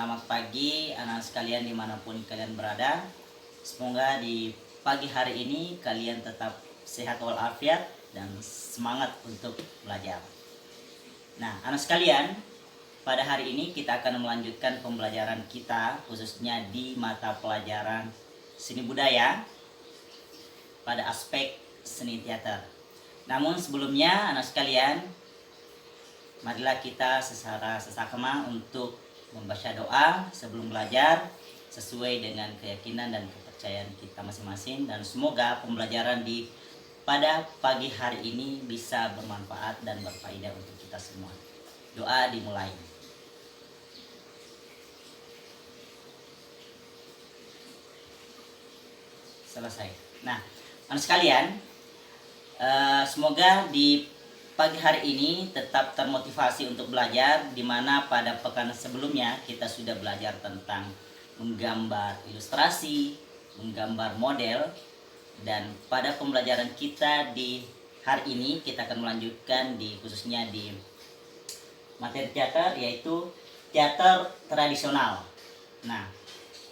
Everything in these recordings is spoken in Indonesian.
Selamat pagi anak sekalian dimanapun kalian berada. Semoga di pagi hari ini kalian tetap sehat walafiat dan semangat untuk belajar. Nah anak sekalian, pada hari ini kita akan melanjutkan pembelajaran kita khususnya di mata pelajaran seni budaya pada aspek seni teater. Namun sebelumnya anak sekalian, marilah kita secara sesama untuk membaca doa sebelum belajar sesuai dengan keyakinan dan kepercayaan kita masing-masing, dan semoga pembelajaran pada pagi hari ini bisa bermanfaat dan berfaedah untuk kita semua. Doa dimulai. Selesai. Nah, anak sekalian, semoga di pagi hari ini tetap termotivasi untuk belajar, di mana pada pekan sebelumnya kita sudah belajar tentang menggambar ilustrasi, menggambar model, dan pada pembelajaran kita di hari ini kita akan melanjutkan khususnya di materi teater, yaitu teater tradisional. Nah,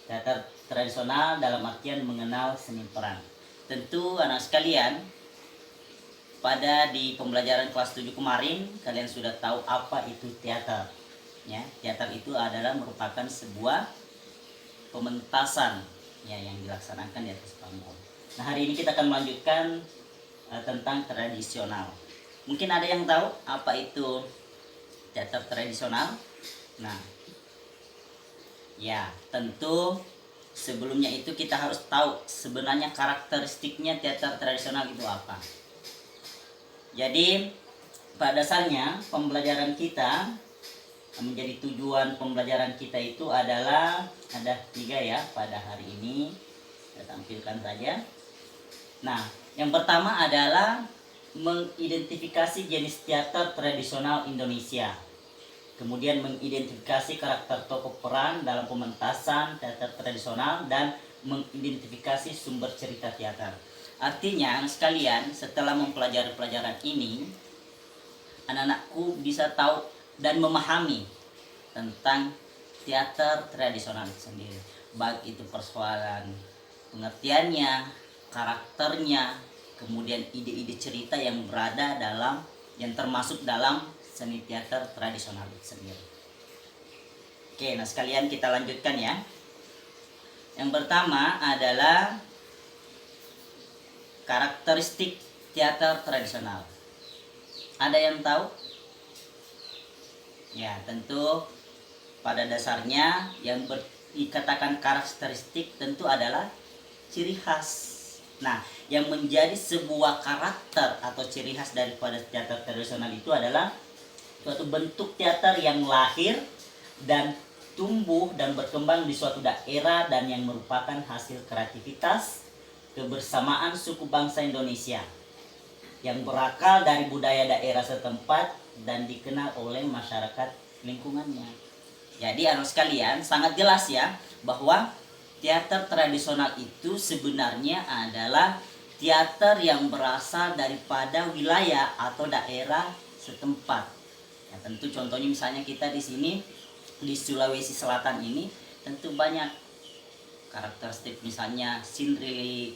teater tradisional dalam artian mengenal seni peran. Tentu anak sekalian, pada di pembelajaran kelas 7 kemarin kalian sudah tahu apa itu teater. Ya, teater itu adalah merupakan sebuah pementasan ya yang dilaksanakan di atas panggung. Nah, hari ini kita akan melanjutkan tentang tradisional. Mungkin ada yang tahu apa itu teater tradisional? Nah, ya, tentu sebelumnya itu kita harus tahu sebenarnya karakteristiknya teater tradisional itu apa. Jadi pada dasarnya pembelajaran kita menjadi tujuan pembelajaran kita itu adalah ada 3 ya pada hari ini. Saya tampilkan saja. Nah, yang pertama adalah mengidentifikasi jenis teater tradisional Indonesia. Kemudian mengidentifikasi karakter tokoh peran dalam pementasan teater tradisional dan mengidentifikasi sumber cerita teater. Artinya sekalian, setelah mempelajari pelajaran ini, anak-anakku bisa tahu dan memahami tentang teater tradisional itu sendiri. Baik itu persoalan pengertiannya, karakternya, kemudian ide-ide cerita yang termasuk dalam seni teater tradisional itu sendiri. Oke, nah sekalian kita lanjutkan ya. Yang pertama adalah karakteristik teater tradisional. Ada yang tahu? Ya, tentu pada dasarnya yang dikatakan karakteristik tentu adalah ciri khas. Nah, yang menjadi sebuah karakter atau ciri khas daripada teater tradisional itu adalah suatu bentuk teater yang lahir dan tumbuh dan berkembang di suatu daerah dan yang merupakan hasil kreativitas kebersamaan suku bangsa Indonesia yang berakal dari budaya daerah setempat dan dikenal oleh masyarakat lingkungannya. Jadi anak sekalian, sangat jelas ya bahwa teater tradisional itu sebenarnya adalah teater yang berasal daripada wilayah atau daerah setempat. Ya, tentu contohnya misalnya kita di sini di Sulawesi Selatan ini tentu banyak karakteristik, misalnya Sindri,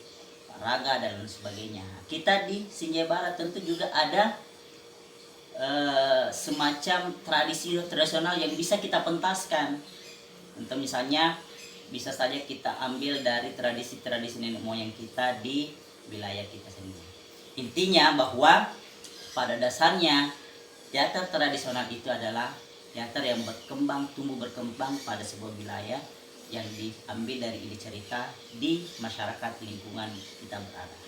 Raga dan lain sebagainya. Kita di Sinjai Barat tentu juga ada semacam tradisi tradisional yang bisa kita pentaskan. Tentu misalnya bisa saja kita ambil dari tradisi-tradisi nenek moyang kita di wilayah kita sendiri. Intinya bahwa pada dasarnya teater tradisional itu adalah teater yang tumbuh berkembang pada sebuah wilayah yang diambil dari ide cerita di masyarakat lingkungan kita berada.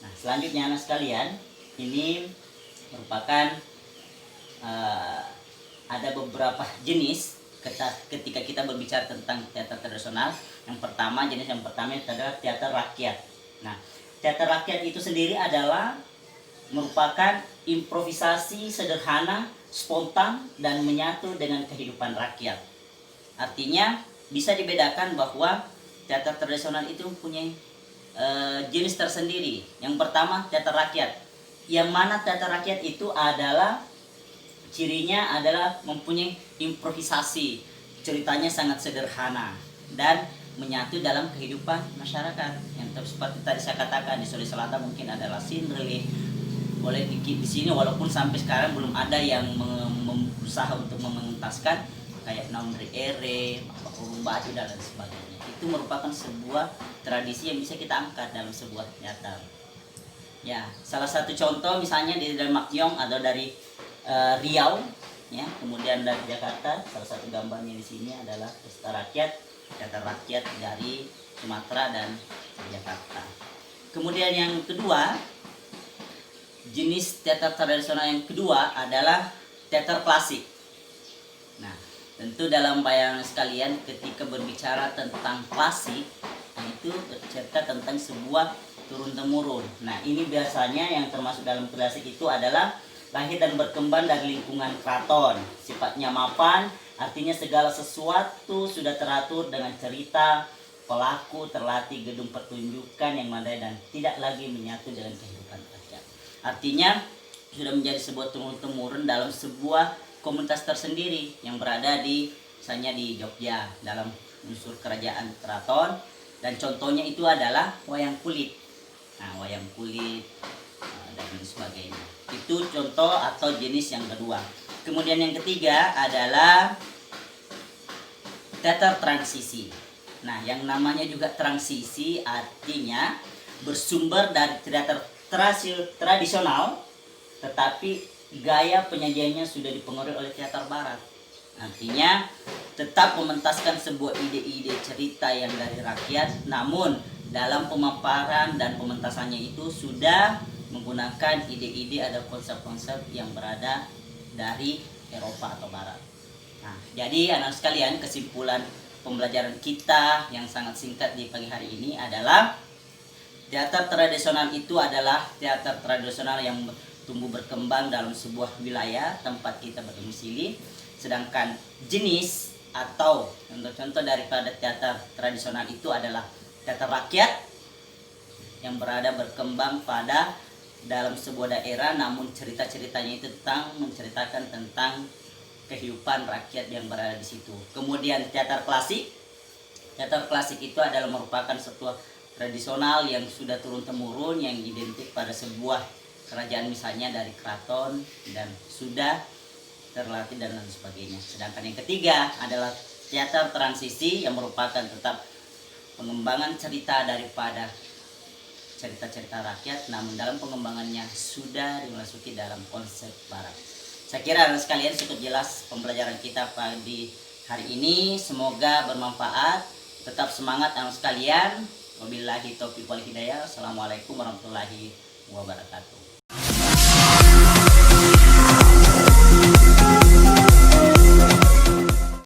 Nah, selanjutnya anak sekalian, ini merupakan ada beberapa jenis ketika kita berbicara tentang teater tradisional. Jenis yang pertama adalah teater rakyat. Nah, teater rakyat itu sendiri adalah merupakan improvisasi sederhana, spontan, dan menyatu dengan kehidupan rakyat. Artinya bisa dibedakan bahwa teater tradisional itu mempunyai jenis tersendiri. Yang pertama teater rakyat, yang mana teater rakyat itu adalah cirinya adalah mempunyai improvisasi, ceritanya sangat sederhana dan menyatu dalam kehidupan masyarakat. Yang seperti tadi saya katakan, di Sulawesi Selatan mungkin adalah Sindrili, boleh di sini walaupun sampai sekarang belum ada yang berusaha untuk mementaskan kayak Naundri Ere, Urung Baju dan lain sebagainya. Itu merupakan sebuah tradisi yang bisa kita angkat dalam sebuah teater. Ya, salah satu contoh misalnya di Makyong atau dari Riau, ya, kemudian dari Jakarta. Salah satu gambarnya di sini adalah pesta rakyat, teater rakyat dari Sumatera dan Jakarta. Kemudian yang kedua, jenis teater tradisional yang kedua adalah teater klasik. Nah, tentu dalam bayangan sekalian ketika berbicara tentang klasik, itu bercerita tentang sebuah turun-temurun. Nah, ini biasanya yang termasuk dalam klasik itu adalah lahir dan berkembang dari lingkungan keraton. Sifatnya mapan, artinya segala sesuatu sudah teratur dengan cerita, pelaku terlatih, gedung pertunjukan yang memadai dan tidak lagi menyatu dengan kehidupan rakyat. Artinya sudah menjadi sebuah turun-temurun dalam sebuah komunitas tersendiri yang berada di misalnya di Jogja dalam unsur kerajaan keraton, dan contohnya itu adalah wayang kulit. Nah, wayang kulit dan sebagainya. Itu contoh atau jenis yang kedua. Kemudian yang ketiga adalah teater transisi. Nah, yang namanya juga transisi artinya bersumber dari teater tradisional, tetapi gaya penyajiannya sudah dipengaruhi oleh teater barat. Artinya tetap mementaskan sebuah ide-ide cerita yang dari rakyat, namun dalam pemaparan dan pementasannya itu sudah menggunakan ide-ide ada konsep-konsep yang berada dari Eropa atau Barat. Nah, jadi anak sekalian, kesimpulan pembelajaran kita yang sangat singkat di pagi hari ini adalah teater tradisional itu adalah teater tradisional yang tumbuh berkembang dalam sebuah wilayah tempat kita berdomisili. Sedangkan jenis atau contoh-contoh daripada teater tradisional itu adalah teater rakyat yang berada berkembang pada dalam sebuah daerah, namun cerita-ceritanya itu menceritakan tentang kehidupan rakyat yang berada di situ. Kemudian teater klasik itu adalah merupakan sebuah tradisional yang sudah turun-temurun, yang identik pada sebuah kerajaan misalnya dari keraton dan sudah terlatih dan lain sebagainya. Sedangkan yang ketiga adalah teater transisi yang merupakan tetap pengembangan cerita daripada cerita-cerita rakyat, namun dalam pengembangannya sudah dimasuki dalam konsep barat. Saya kira sekalian cukup jelas pembelajaran kita pagi hari ini. Semoga bermanfaat. Tetap semangat anak sekalian. Wabillahi taufiq wal hidayah. Assalamualaikum warahmatullahi wabarakatuh.